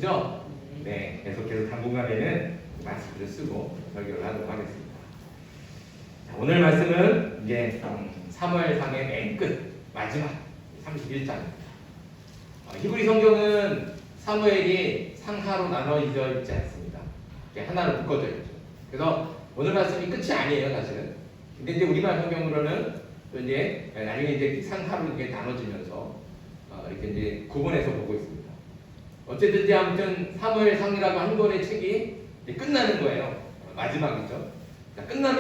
아시죠? 네, 계속해서 당분간에는 말씀을 쓰고 설교를 하도록 하겠습니다. 자, 오늘 말씀은 이제 사무엘상의 맨 끝 마지막 31장입니다. 히브리 성경은 사무엘이 상하로 나눠져 있지 않습니다. 하나로 묶어져 있죠. 그래서 오늘 말씀이 끝이 아니에요, 사실은. 근데 이제 우리말 성경으로는 또 이제 나중에 이제 상하로 이게 나눠지면서 이렇게 이제 구분해서 보고 있습니다. 어쨌든지 아무튼 사무엘상이라고 한 권의 책이 이제 끝나는 거예요. 마지막이죠. 자, 끝날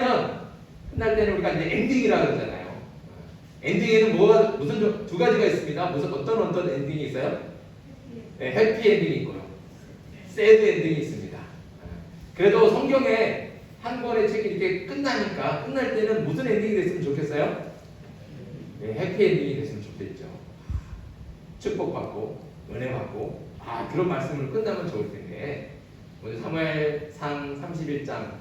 때는 우리가 이제 엔딩이라고 그러잖아요. 엔딩에는 무슨 두 가지가 있습니다. 무슨 어떤 엔딩이 있어요? 네, 해피 엔딩이 있고요. 새드 엔딩이 있습니다. 그래도 성경에 한 권의 책이 이렇게 끝나니까 끝날 때는 무슨 엔딩이 됐으면 좋겠어요? 네, 해피 엔딩이 됐으면 좋겠죠. 축복받고 은혜받고 그런 말씀으로 끝나면 좋을 텐데 오늘 사무엘상 31장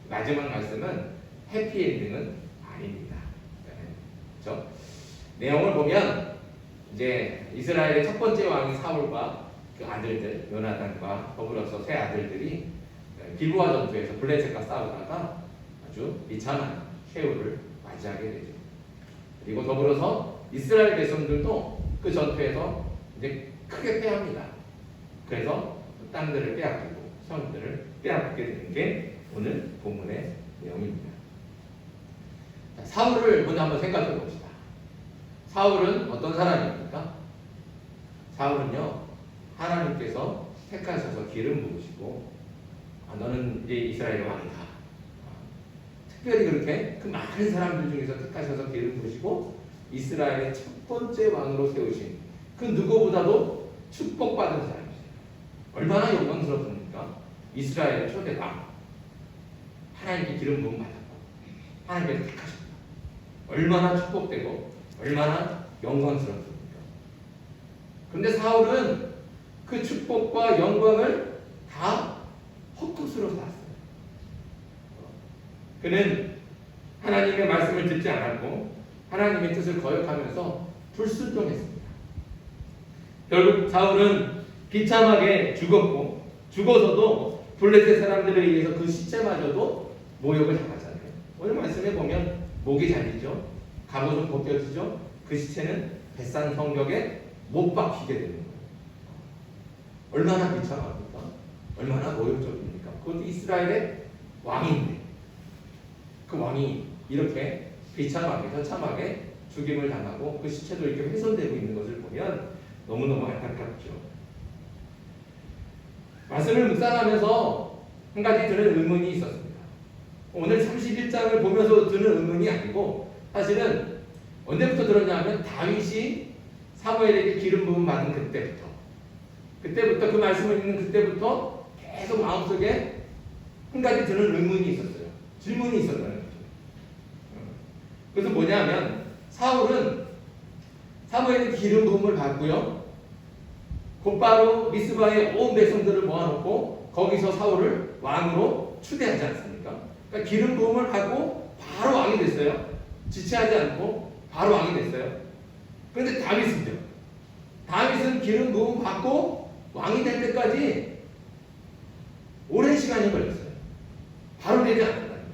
마지막 말씀은 해피 엔딩은 아닙니다. 그렇죠? 내용을 보면 이제 이스라엘의 첫 번째 왕이 사울과 그 아들들 요나단과 더불어서 세 아들들이 길보아 전투에서 블레셋과 싸우다가 아주 비참한 최후를 맞이하게 되죠. 그리고 더불어서 이스라엘 백성들도 그 전투에서 이제 크게 패합니다. 그래서 땅들을 빼앗기고 성들을 빼앗게 되는 게 오늘 본문의 내용입니다. 자, 사울을 먼저 한번 생각해 봅시다. 사울은 어떤 사람입니까? 사울은요, 하나님께서 택하셔서 기름 부으시고 너는 이제 이스라엘의 왕이다. 특별히 그렇게 그 많은 사람들 중에서 택하셔서 기름 부으시고 이스라엘의 첫 번째 왕으로 세우신 그 누구보다도 축복받은 사람이세요. 얼마나 영광스럽습니까? 이스라엘의 초대 왕. 하나님께 기름 부음 받았고 하나님께서 택하셨다. 얼마나 축복되고 얼마나 영광스럽습니까? 그런데 사울은 그 축복과 영광을 다 헛것으로 살았어요. 그는 하나님의 말씀을 듣지 않았고 하나님의 뜻을 거역하면서 불순종했습니다. 결국 사울은 비참하게 죽었고 죽어서도 블레셋 사람들에 의해서 그 시체마저도 모욕을 당하잖아요. 오늘 말씀에 보면 목이 잘리죠. 갑옷은 벗겨지죠. 그 시체는 벳산 성벽에 못 박히게 되는 거예요. 얼마나 비참합니까? 얼마나 모욕적입니까? 그것도 이스라엘의 왕인데 그 왕이 이렇게 비참하게 처참하게 죽임을 당하고 그 시체도 이렇게 훼손되고 있는 것을 보면 너무너무 안타깝죠. 말씀을 묵상하면서 한 가지 드는 의문이 있었습니다. 오늘 31장을 보면서 드는 의문이 아니고 사실은 언제부터 들었냐 하면 다윗이 사무엘에게 기름 부음 받은 그때부터 그 말씀을 읽는 그때부터 계속 마음속에 한 가지 드는 의문이 있었어요. 질문이 있었다는 거죠. 그래서 뭐냐면 사울은 사무엘의 기름 부음을 받고요. 곧바로 미스바의 온 백성들을 모아놓고 거기서 사울을 왕으로 추대하지 않습니까? 그러니까 기름 부음을 받고 바로 왕이 됐어요. 지체하지 않고 바로 왕이 됐어요. 그런데 다윗은 기름 부음 받고 왕이 될 때까지 오랜 시간이 걸렸어요. 바로 되지 않았다는 거죠.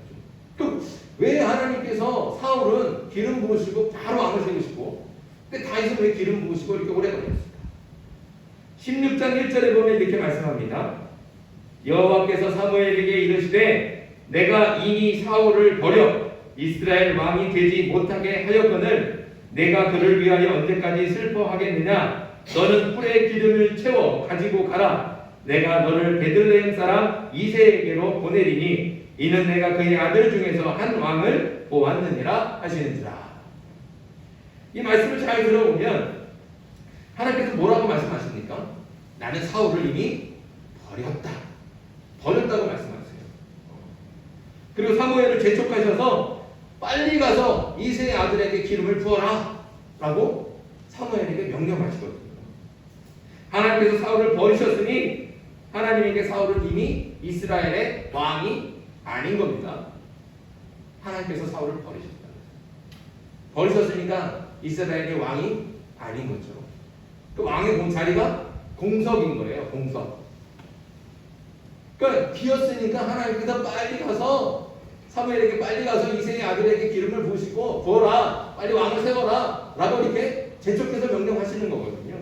또 왜 하나님께서 사울은 기름 부으시고 바로 왕을 세우시고 근데 다윗은 왜 기름 부으시고 이렇게 오래 걸렸을까? 16장 1절에 보면 이렇게 말씀합니다. 여호와께서 사무엘에게 이르시되 내가 이미 사울을 버려 이스라엘 왕이 되지 못하게 하였거늘 내가 그를 위하여 언제까지 슬퍼하겠느냐? 너는 뿔에 기름을 채워 가지고 가라. 내가 너를 베들레헴 사람 이새에게로 보내리니 이는 내가 그의 아들 중에서 한 왕을 보았느니라 하시는지라. 이 말씀을 잘 들어보면 하나님께서 뭐라고 말씀하십니까? 나는 사울을 이미 버렸다고 말씀하세요. 그리고 사무엘을 재촉하셔서 빨리 가서 이새의 아들에게 기름을 부어라 라고 사무엘에게 명령하시거든요. 하나님께서 사울을 버리셨으니 하나님에게 사울은 이미 이스라엘의 왕이 아닌 겁니다. 하나님께서 사울을 버리셨으니까 이스라엘의 왕이 아닌 거죠. 그 왕의 자리가 공석인 거예요. 공석. 그러니까 비었으니까 하나님께서 빨리 가서 사무엘에게 빨리 가서 이새의 아들에게 기름을 부으시고 부어라, 빨리 왕을 세워라 라고 이렇게 재촉해서 명령하시는 거거든요.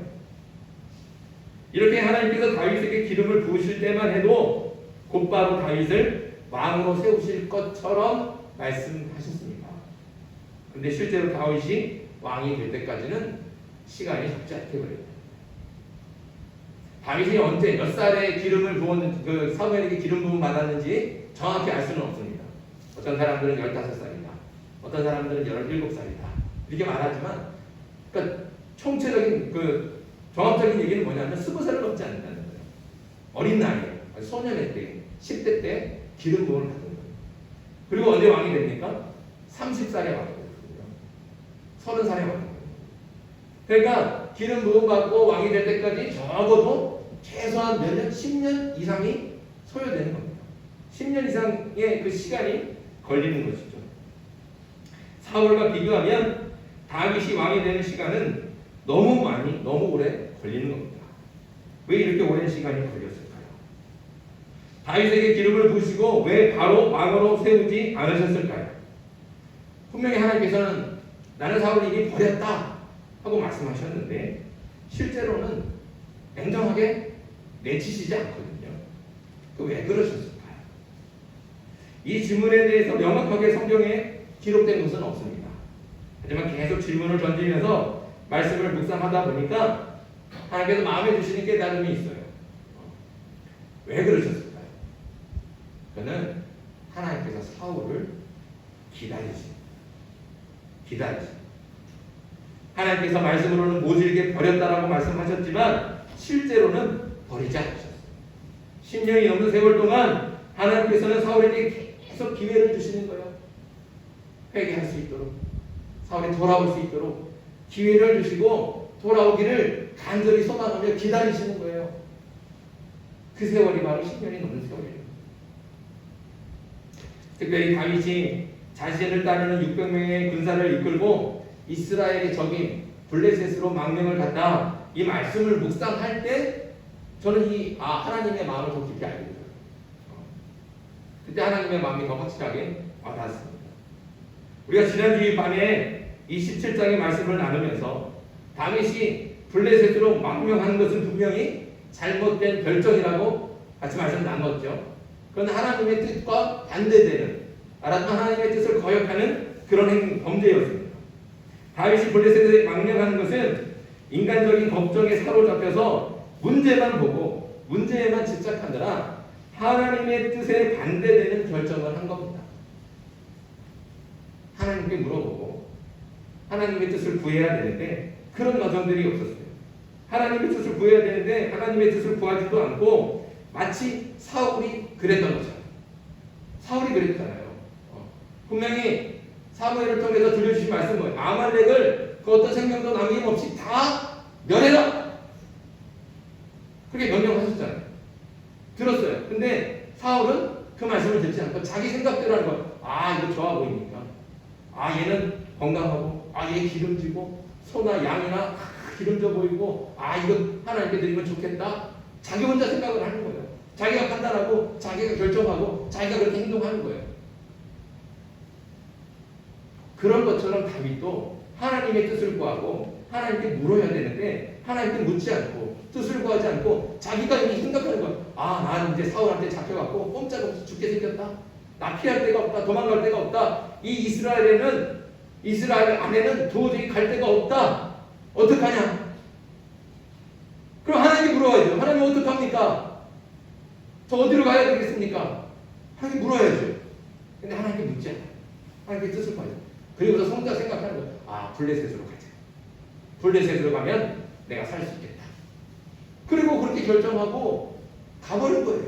이렇게 하나님께서 다윗에게 기름을 부으실 때만 해도 곧바로 다윗을 왕으로 세우실 것처럼 말씀하셨습니다. 근데 실제로 다윗이 왕이 될 때까지는 시간이 적지 않게 걸려요. 다윗이 언제 몇 살에 기름을 부었는지, 그 사무엘에게 기름 부음 받았는지 정확히 알 수는 없습니다. 어떤 사람들은 15살이다, 어떤 사람들은 17살이다 이렇게 말하지만, 그러니까 총체적인 그 종합적인 얘기는 뭐냐면 20살을 넘지 않는다는 거예요. 어린 나이에, 소년의 때, 10대 때 기름 부음을 받은 거예요. 그리고 언제 왕이 됩니까? 30살에 왕이 되거든요. 30살에 왕이 돼요. 그러니까 기름 부음 받고 왕이 될 때까지 적어도 최소한 몇 년, 10년 이상이 소요되는 겁니다. 10년 이상의 그 시간이 걸리는 것이죠. 사울과 비교하면 다윗이 왕이 되는 시간은 너무 많이, 너무 오래 걸리는 겁니다. 왜 이렇게 오랜 시간이 걸렸을까요? 다윗에게 기름을 부으시고 왜 바로 왕으로 세우지 않으셨을까요? 분명히 하나님께서는 나는 사울이 이미 버렸다 하고 말씀하셨는데 실제로는 냉정하게 내치시지 않거든요. 그 왜 그러셨을까요? 이 질문에 대해서 명확하게 성경에 기록된 것은 없습니다. 하지만 계속 질문을 던지면서 말씀을 묵상하다 보니까 하나님께서 마음에 주시는 깨달음이 있어요. 왜 그러셨을까요? 그는 하나님께서 사울을 기다리십니다. 하나님께서 말씀으로는 모질게 버렸다라고 말씀하셨지만 실제로는 버리지 않으셨어요. 10년이 넘는 세월 동안 하나님께서는 사울에게 계속 기회를 주시는 거예요. 회개할 수 있도록, 사울이 돌아올 수 있도록 기회를 주시고 돌아오기를 간절히 소망하며 기다리시는 거예요. 그 세월이 바로 10년이 넘는 세월이에요. 특별히 다윗이 자신을 따르는 600명의 군사를 이끌고 이스라엘의 적인 블레셋으로 망명을 갔다, 이 말씀을 묵상할 때 저는 하나님의 마음을 더 깊이 알게 돼요. 그때 하나님의 마음이 더 확실하게 와닿았습니다. 우리가 지난주 밤에 이 17장의 말씀을 나누면서 다윗이 블레셋으로 망명하는 것은 분명히 잘못된 결정이라고 같이 말씀 나눴죠. 그건 하나님의 뜻과 반대되는, 말하자면 하나님의 뜻을 거역하는 그런 범죄였습니다. 다윗이 블레셋에 망명하는 것은 인간적인 걱정에 사로잡혀서 문제만 보고 문제에만 집착하느라 하나님의 뜻에 반대되는 결정을 한 겁니다. 하나님께 물어보고 하나님의 뜻을 구해야 되는데 그런 과정들이 없었어요. 하나님의 뜻을 구해야 되는데 하나님의 뜻을 구하지도 않고 마치 사울이 그랬던 것처럼. 사울이 그랬잖아요. 분명히 사무엘을 통해서 들려주신 말씀은 뭐예요? 아말렉을 그 어떤 생명도 남김없이 다 멸해라! 그렇게 명령하셨잖아요. 들었어요. 근데 사울은 그 말씀을 듣지 않고 자기 생각대로 하는 거예요. 이거 좋아 보이니까. 얘는 건강하고, 얘 기름지고, 소나 양이나 기름져 보이고, 이거 하나님께 드리면 좋겠다. 자기 혼자 생각을 하는 거예요. 자기가 판단하고, 자기가 결정하고, 자기가 그렇게 행동하는 거예요. 그런 것처럼 다윗도 하나님의 뜻을 구하고 하나님께 물어야 되는데 하나님께 묻지 않고 뜻을 구하지 않고 자기가 이미 생각하는 거야. 나는 이제 사울한테 잡혀갖고 꼼짝없이 죽게 생겼다. 나 피할 데가 없다. 도망갈 데가 없다. 이 이스라엘 안에는 도저히 갈 데가 없다. 어떡하냐? 그럼 하나님께 물어야죠. 하나님 어떡합니까? 저 어디로 가야 되겠습니까? 하나님께 물어야죠. 근데 하나님께 묻지 않아요. 하나님께 뜻을 구하죠. 그리고서 혼자 생각하는 거예요. 블레셋으로 가자. 블레셋으로 가면 내가 살 수 있겠다. 그리고 그렇게 결정하고 가버린 거예요.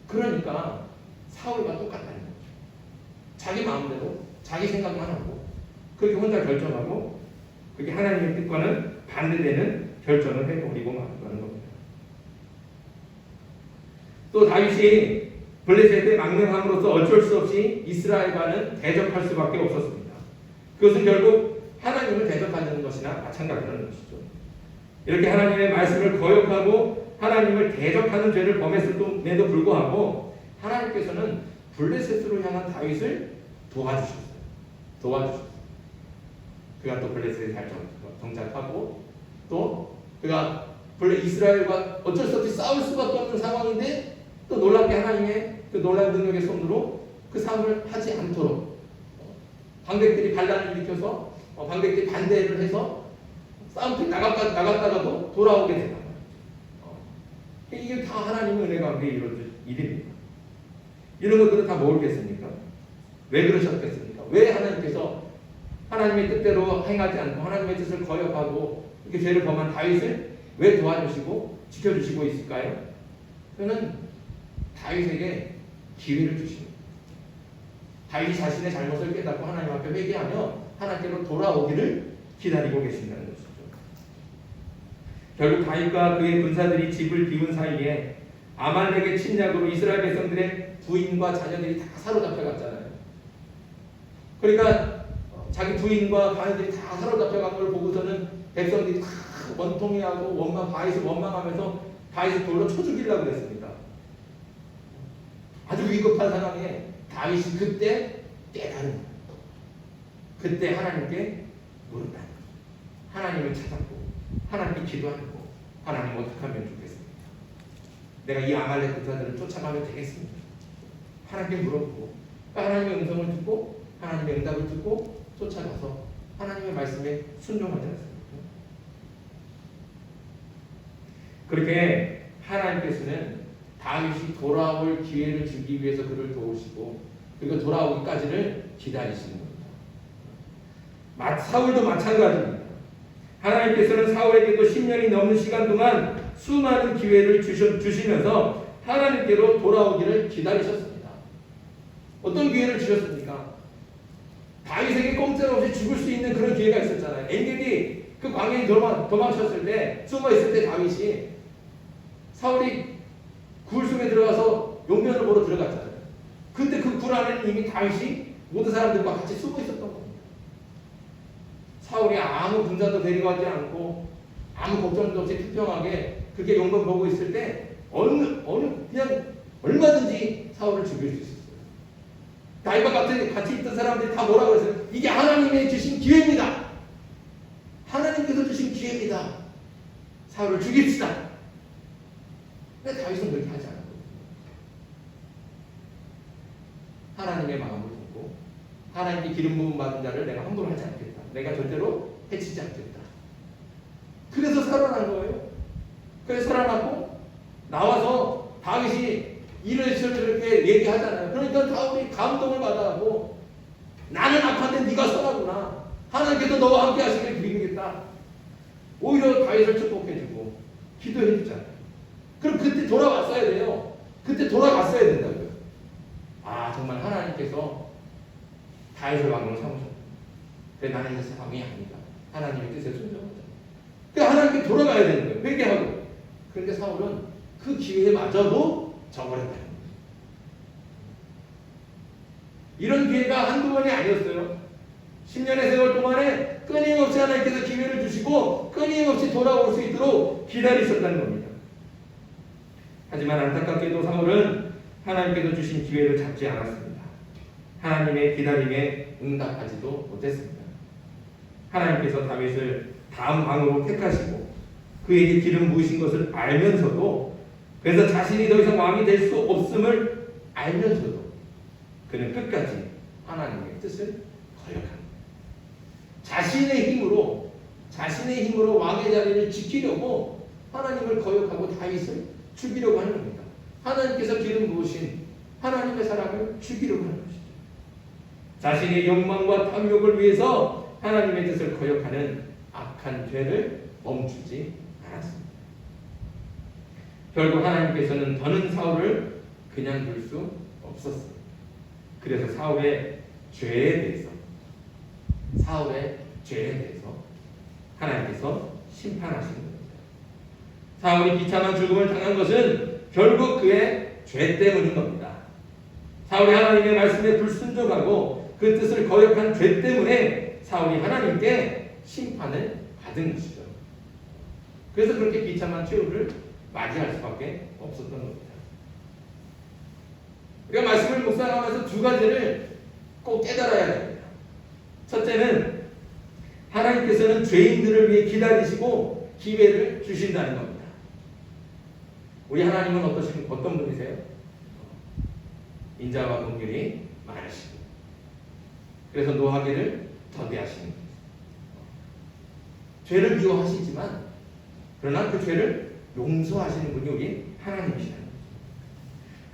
그러니까 사울과 똑같다는 거죠. 자기 마음대로 자기 생각만 하고 그렇게 혼자 결정하고 그게 하나님의 뜻과는 반대되는 결정을 해버리고 마는 겁니다. 또 다윗이 블레셋에 망명함으로써 어쩔 수 없이 이스라엘과는 대적할 수밖에 없었습니다. 그것은 결국 하나님을 대적하는 것이나 마찬가지라는 것이죠. 이렇게 하나님의 말씀을 거역하고 하나님을 대적하는 죄를 범했음에도 불구하고 하나님께서는 블레셋으로 향한 다윗을 도와주셨어요. 그가 또 블레셋에 잘 정착하고 또 그가 이스라엘과 어쩔 수 없이 싸울 수밖에 없는 상황인데 또 놀랍게 하나님의 그 놀라운 능력의 손으로 그 싸움을 하지 않도록 방백들이 반란을 일으켜서 방백들이 반대를 해서 싸움터에 나갔다가도 돌아오게 된다. 이게 다 하나님의 은혜 가운데 이루어진 일입니다. 이런 것들은 다 모르겠습니까? 왜 그러셨겠습니까? 왜 하나님께서 하나님의 뜻대로 행하지 않고 하나님의 뜻을 거역하고 이렇게 죄를 범한 다윗을 왜 도와주시고 지켜주시고 있을까요? 그는 다윗에게 기회를 주십니다. 다윗이 자신의 잘못을 깨닫고 하나님 앞에 회개하며 하나님께로 돌아오기를 기다리고 계신다는 것이죠. 결국 다윗과 그의 군사들이 집을 비운 사이에 아말렉의 침략으로 이스라엘 백성들의 부인과 자녀들이 다 사로잡혀갔잖아요. 그러니까 자기 부인과 자녀들이 다 사로잡혀간 걸 보고서는 백성들이 다 원통해하고 다윗을 원망하면서 다윗을 돌로 쳐 죽이려고 했습니다. 아주 위급한 상황에 다윗이 그때 깨달은 거예요. 그때 하나님께 물었다. 하나님을 찾았고 하나님께 기도하고 하나님 어떻게 하면 좋겠습니까? 내가 이 아말렉 군사들을 쫓아가면 되겠습니까? 하나님께 물어보고 하나님의 음성을 듣고 하나님의 응답을 듣고 쫓아가서 하나님의 말씀에 순종하지 않습니까? 그렇게 하나님께서는 다윗이 돌아올 기회를 주기 위해서 그를 도우시고 그리고 돌아오기까지를 기다리시는 겁니다. 사울도 마찬가지입니다. 하나님께서는 사울에게도 10년이 넘는 시간 동안 수많은 기회를 주시면서 하나님께로 돌아오기를 기다리셨습니다. 어떤 기회를 주셨습니까? 다윗에게 꼼짝없이 죽을 수 있는 그런 기회가 있었잖아요. 엔겔이 그 광야에 도망쳤을 때 숨어 있을 때 다윗이 사울이 굴 속에 들어가서 용변을 보러 들어갔잖아요. 근데 그 굴 안에는 이미 다윗이 모든 사람들과 같이 숨어 있었던 겁니다. 사울이 아무 군사도 데려가지 않고 아무 걱정도 없이 투평하게 그렇게 용변 보고 있을 때 그냥 얼마든지 사울을 죽일 수 있었어요. 다윗과 같이 있던 사람들이 다 뭐라고 했어요? 이게 하나님의 주신 기회입니다. 하나님께서 주신 기회입니다. 사울을 죽입시다. 근데 다윗은 그렇게 하지 않았거든요. 하나님의 마음을 듣고 하나님께 기름 부음 받은 자를 내가 함부로 하지 않겠다. 내가 절대로 해치지 않겠다. 그래서 살아난 거예요. 그래서 살아났고 나와서 다윗이 이렇게 얘기하잖아요. 그러니까 다윗이 감동을 받아하고 나는 악한데 네가 선하구나. 하나님께서 너와 함께 하시길 빌겠다. 오히려 다윗을 축복해주고 기도해주잖아요. 그럼 그때 돌아왔어야 돼요. 그때 돌아갔어야 된다고요. 정말 하나님께서 다윗을 왕으로 삼으셨다. 그래 나는 이 사람이 아니다. 하나님의 뜻에 순종하자. 그러니까 하나님께 돌아가야 되는 거예요. 회개하고. 그런데 사울은 그 기회마저도 저버렸다는 거예요. 이런 기회가 한두 번이 아니었어요. 10년의 세월 동안에 끊임없이 하나님께서 기회를 주시고 끊임없이 돌아올 수 있도록 기다리셨다는 겁니다. 하지만 안타깝게도 사울은 하나님께서 주신 기회를 잡지 않았습니다. 하나님의 기다림에 응답하지도 못했습니다. 하나님께서 다윗을 다음 왕으로 택하시고 그에게 기름 부으신 것을 알면서도 그래서 자신이 더 이상 왕이 될 수 없음을 알면서도 그는 끝까지 하나님의 뜻을 거역합니다. 자신의 힘으로 왕의 자리를 지키려고 하나님을 거역하고 다윗을 죽이려고 하는 겁니다. 하나님께서 기름 부으신 하나님의 사람을 죽이려고 하는 것이죠. 자신의 욕망과 탐욕을 위해서 하나님의 뜻을 거역하는 악한 죄를 멈추지 않았습니다. 결국 하나님께서는 더는 사울을 그냥 둘 수 없었어요. 그래서 사울의 죄에 대해서 하나님께서 심판하시는 겁니다. 사울이 비참한 죽음을 당한 것은 결국 그의 죄 때문인 겁니다. 사울이 하나님의 말씀에 불순종하고 그 뜻을 거역한 죄 때문에 사울이 하나님께 심판을 받은 것이죠. 그래서 그렇게 비참한 최후를 맞이할 수밖에 없었던 겁니다. 우리가 말씀을 묵상하면서 두 가지를 꼭 깨달아야 됩니다. 첫째는 하나님께서는 죄인들을 위해 기다리시고 기회를 주신다는 겁니다. 우리 하나님은 어떤 분이세요? 인자와 긍휼이 많으시고 그래서 노하기를 더디하시는 분이세요. 죄를 미워하시지만 그러나 그 죄를 용서하시는 분이 우리 하나님이시다.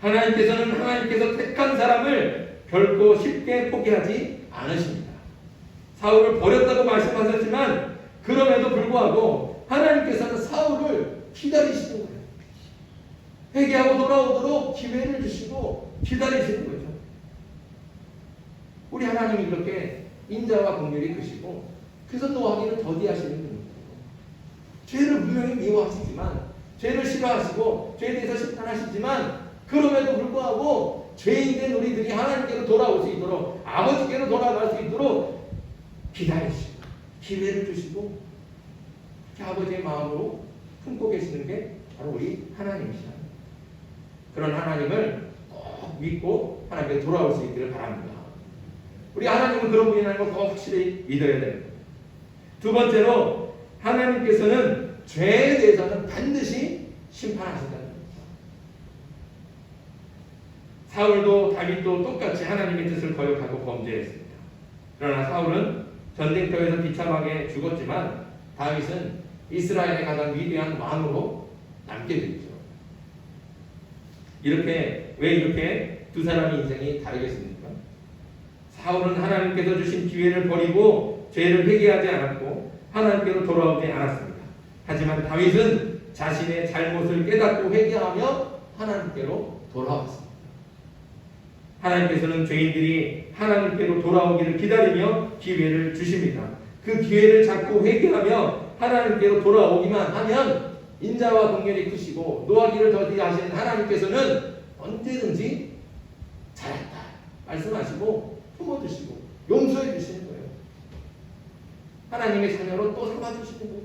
하나님께서는 하나님께서 택한 사람을 결코 쉽게 포기하지 않으십니다. 사울을 버렸다고 말씀하셨지만 그럼에도 불구하고 하나님께서는 사울을 기다리시는 거예요. 회개하고 돌아오도록 기회를 주시고 기다리시는 거죠. 우리 하나님이 그렇게 인자와 긍휼이 크시고 그래서 노하기를 더디하시는 분입니다. 죄를 분명히 미워하시지만 죄를 싫어하시고 죄에 대해서 심판하시지만 그럼에도 불구하고 죄인된 우리들이 하나님께로 돌아올 수 있도록 아버지께로 돌아갈 수 있도록 기다리시고 기회를 주시고 아버지의 마음으로 품고 계시는 게 바로 우리 하나님이시다. 그런 하나님을 꼭 믿고 하나님께 돌아올 수 있기를 바랍니다. 우리 하나님은 그런 분이라는 걸 꼭 확실히 믿어야 됩니다. 두 번째로 하나님께서는 죄에 대해서는 반드시 심판하신다는 겁니다. 사울도 다윗도 똑같이 하나님의 뜻을 거역하고 범죄했습니다. 그러나 사울은 전쟁터에서 비참하게 죽었지만 다윗은 이스라엘의 가장 위대한 왕으로 남게 됐죠. 왜 이렇게 두 사람의 인생이 다르겠습니까? 사울은 하나님께서 주신 기회를 버리고 죄를 회개하지 않았고 하나님께로 돌아오지 않았습니다. 하지만 다윗은 자신의 잘못을 깨닫고 회개하며 하나님께로 돌아왔습니다. 하나님께서는 죄인들이 하나님께로 돌아오기를 기다리며 기회를 주십니다. 그 기회를 잡고 회개하며 하나님께로 돌아오기만 하면 인자와 긍휼이 크시고 노하기를 더디하시는 하나님께서는 언제든지 잘했다 말씀하시고 품어주시고 용서해 주시는 거예요. 하나님의 자녀로 또 삼아주시는 거예요.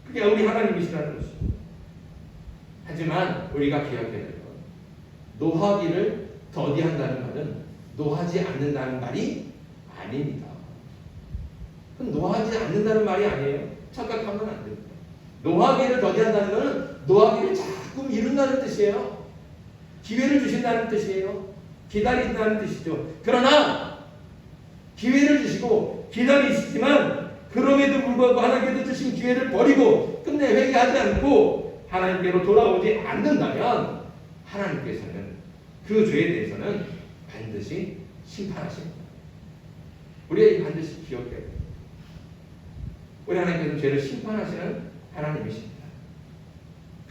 그게 우리 하나님이시라는 것이죠. 하지만 우리가 기억해야 될 건 노하기를 더디한다는 말은 노하지 않는다는 말이 아닙니다. 그럼 노하지 않는다는 말이 아니에요. 착각하면 안 됩니다. 노하기를 더디한다는 것은 노하기를 자꾸 미룬다는 뜻이에요. 기회를 주신다는 뜻이에요. 기다린다는 뜻이죠. 그러나 기회를 주시고 기다리시지만 그럼에도 불구하고 하나님께서 주신 기회를 버리고 끝내 회개하지 않고 하나님께로 돌아오지 않는다면 하나님께서는 그 죄에 대해서는 반드시 심판하십니다. 우리가 반드시 기억해야 됩니다. 우리 하나님께서는 죄를 심판하시는 하나님이십니다.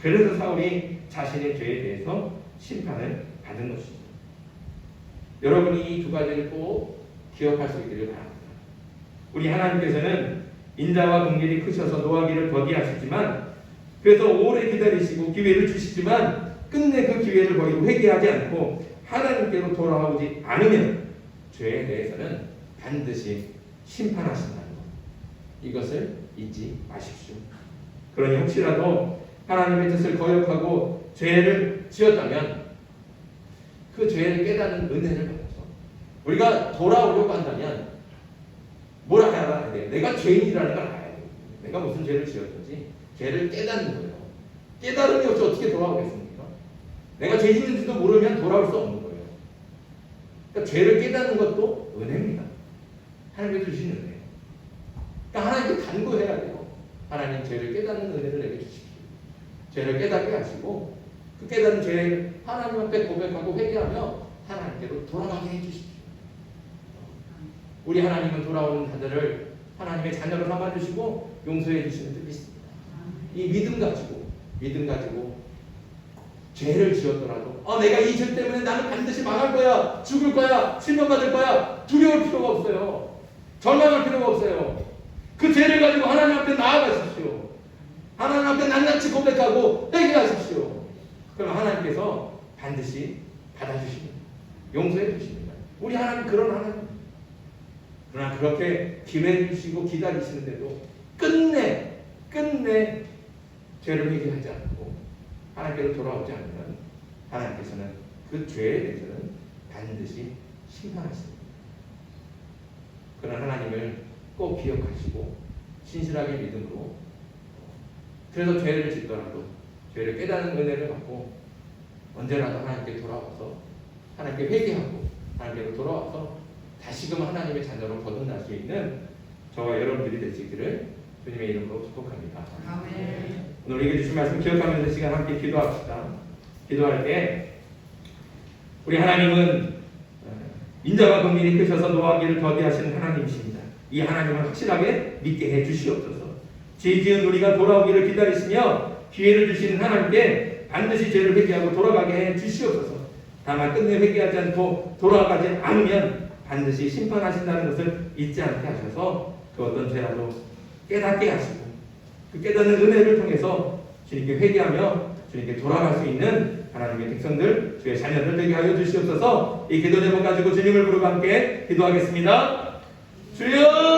그래서 사울이 자신의 죄에 대해서 심판을 받은 것이죠. 여러분이 이 두 가지를 꼭 기억할 수 있기를 바랍니다. 우리 하나님께서는 인자와 긍휼이 크셔서 노하기를 더디하시지만 그래서 오래 기다리시고 기회를 주시지만 끝내 그 기회를 버리고 회개하지 않고 하나님께로 돌아오지 않으면 죄에 대해서는 반드시 심판하신다는 것. 이것을 잊지 마십시오. 그러니 혹시라도 하나님의 뜻을 거역하고 죄를 지었다면 그 죄를 깨닫는 은혜를 받아서 우리가 돌아오려고 한다면 뭘 알아야 돼? 내가 죄인이라는 걸 알아야 돼. 내가 무슨 죄를 지었든지 죄를 깨닫는 거예요. 깨달음이 없이 어떻게 돌아오겠습니까? 내가 죄인인지도 모르면 돌아올 수 없는 거예요. 그러니까 죄를 깨닫는 것도 은혜입니다. 하나님께 주시는 은혜. 그러니까 하나님께 간구해야 돼요. 하나님 죄를 깨닫는 은혜를 내게 주십시오. 죄를 깨닫게 하시고 그 깨닫는 죄를 하나님 앞에 고백하고 회개하며 하나님께로 돌아가게 해주십시오. 우리 하나님은 돌아오는 자들을 하나님의 자녀로 삼아주시고 용서해 주시는 뜻이 있습니다. 이 믿음 가지고 죄를 지었더라도 내가 이 죄 때문에 나는 반드시 망할 거야, 죽을 거야, 실명받을 거야 두려울 필요가 없어요. 절망할 필요가 없어요. 그 죄를 가지고 하나님 앞에 나아가십시오. 하나님 앞에 낱낱이 고백하고 회개하십시오. 그럼 하나님께서 반드시 받아주십니다. 용서해 주십니다. 우리 하나님 그런 하나님. 그러나 그렇게 기회를 주시고 기다리시는데도 끝내 죄를 회개하지 않고 하나님께로 돌아오지 않으면 하나님께서는 그 죄에 대해서는 반드시 심판하십니다. 그러나 하나님을 꼭 기억하시고 신실하게 믿음으로, 그래서 죄를 짓더라도 죄를 깨닫는 은혜를 받고 언제라도 하나님께 돌아와서 하나님께 회개하고 하나님께로 돌아와서 다시금 하나님의 자녀로 거듭날 수 있는 저와 여러분들이 되시기를 주님의 이름으로 축복합니다. 아멘. 오늘 읽어 주신 말씀 기억하면서 시간 함께 기도합시다. 기도할 때 우리 하나님은 인자와 긍휼이 크셔서 노하기를 더디하시는 하나님이십니다. 이 하나님을 확실하게 믿게 해 주시옵소서. 죄 지은 우리가 돌아오기를 기다리시며 기회를 주시는 하나님께 반드시 죄를 회개하고 돌아가게 해 주시옵소서. 다만 끝내 회개하지 않고 돌아가지 않으면 반드시 심판하신다는 것을 잊지 않게 하셔서 그 어떤 죄라도 깨닫게 하시고 그 깨닫는 은혜를 통해서 주님께 회개하며 주님께 돌아갈 수 있는 하나님의 백성들, 주의 자녀들 되게 하여 주시옵소서. 이 기도 제목 가지고 주님을 부르고 함께 기도하겠습니다. 주여!